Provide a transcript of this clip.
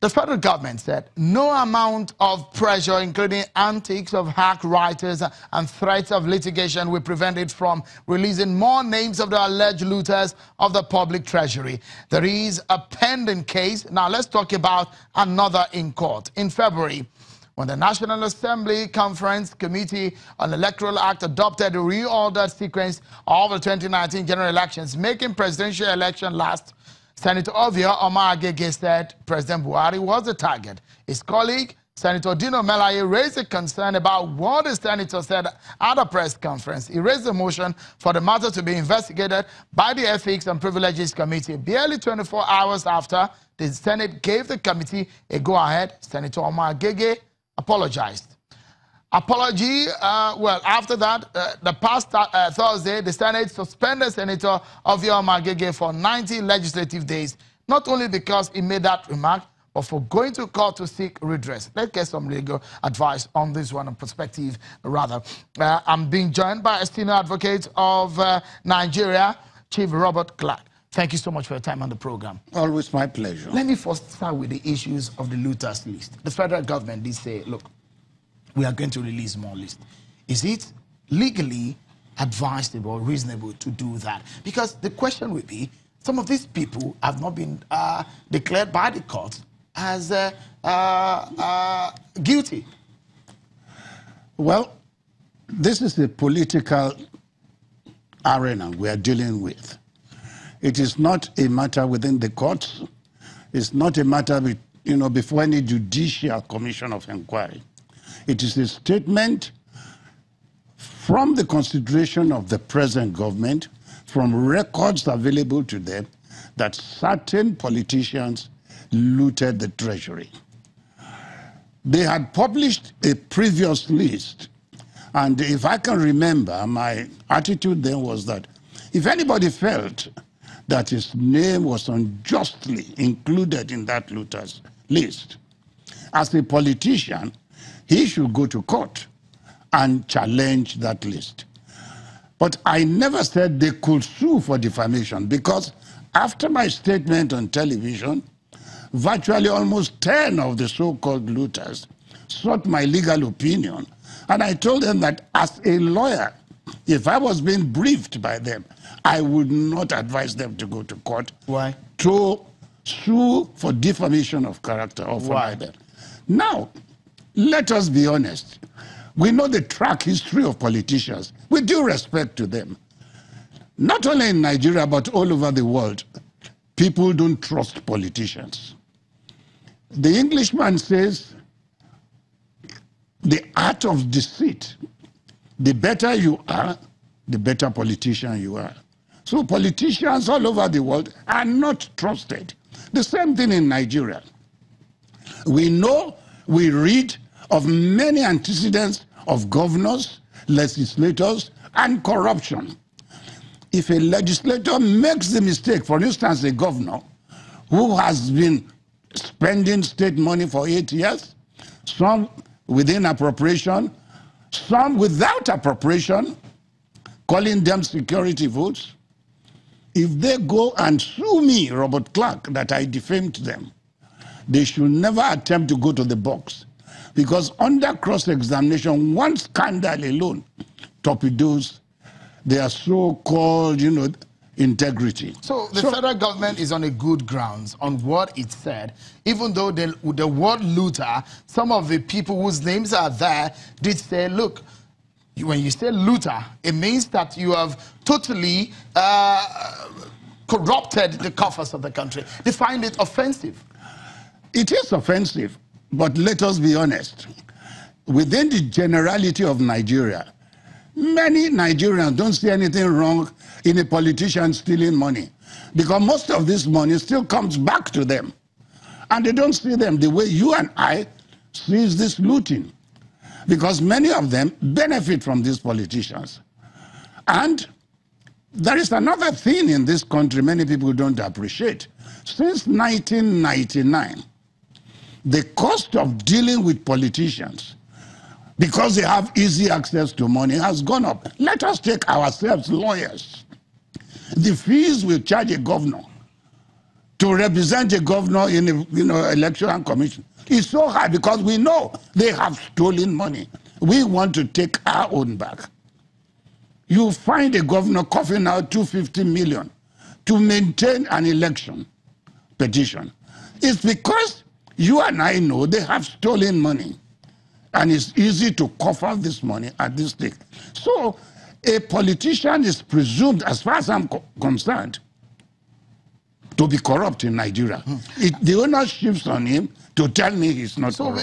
The federal government said no amount of pressure, including antics of hack writers and threats of litigation, will prevent it from releasing more names of the alleged looters of the public treasury. There is a pending case. Now let's talk about another in court. In February, when the National Assembly Conference Committee on Electoral Act adopted a reordered sequence of the 2019 general elections, making presidential election last, Senator Ovia Omar-Agege said President Buhari was the target. His colleague, Senator Dino Melaye, raised a concern about what the senator said at a press conference. He raised a motion for the matter to be investigated by the Ethics and Privileges Committee. Barely 24 hours after the Senate gave the committee a go-ahead, Senator Omar-Agege apologized. After that, the past Thursday, the Senate suspended Senator Ovia Omar-Agege for 90 legislative days, not only because he made that remark, but for going to court to seek redress. Let's get some legal advice on this one, a perspective, rather. I'm being joined by a senior advocate of Nigeria, Chief Robert Clarke. Thank you so much for your time on the program. Always my pleasure. Let me first start with the issues of the looters list. The federal government did say, look, we are going to release more lists. Is it legally advisable or reasonable to do that? Because the question would be, some of these people have not been declared by the court as guilty. Well, this is the political arena we are dealing with. It is not a matter within the courts. It's not a matter, before any judicial commission of inquiry. It is a statement from the consideration of the present government, from records available to them, that certain politicians looted the treasury. They had published a previous list, and if I can remember, my attitude then was that if anybody felt that his name was unjustly included in that looters list, as a politician, he should go to court and challenge that list. But I never said they could sue for defamation, because after my statement on television, virtually almost 10 of the so-called looters sought my legal opinion. And I told them that as a lawyer, if I was being briefed by them, I would not advise them to go to court. Why? To sue for defamation of character or for libel. Now, let us be honest. We know the track history of politicians. With due respect to them, not only in Nigeria, but all over the world, people don't trust politicians. The Englishman says, the art of deceit, the better you are, the better politician you are. So politicians all over the world are not trusted. The same thing in Nigeria. We know, we read of many antecedents of governors, legislators, and corruption. If a legislator makes the mistake, for instance, a governor who has been spending state money for 8 years, some within appropriation, some without appropriation, calling them security votes, if they go and sue me, Robert Clarke, that I defamed them, they should never attempt to go to the box. Because under cross-examination, one scandal alone torpedoes their so-called, integrity. So the federal government is on a good grounds on what it said, even though the word looter, some of the people whose names are there did say, look, when you say looter, it means that you have totally corrupted the coffers of the country. They find it offensive. It is offensive. But let us be honest. Within the generality of Nigeria, many Nigerians don't see anything wrong in a politician stealing money, because most of this money still comes back to them. And they don't see them the way you and I see this looting, because many of them benefit from these politicians. And there is another thing in this country many people don't appreciate. Since 1999, the cost of dealing with politicians, because they have easy access to money, has gone up. Let us take ourselves lawyers. The fees we charge a governor to represent a governor in a election commission. It's so hard because we know they have stolen money. We want to take our own back. You find a governor coughing out 250 million to maintain an election petition. It's because you and I know they have stolen money. And it's easy to cough out this money at this stage. So a politician is presumed, as far as I'm concerned, to be corrupt in Nigeria. The ownership's on him to tell me he's not corrupt.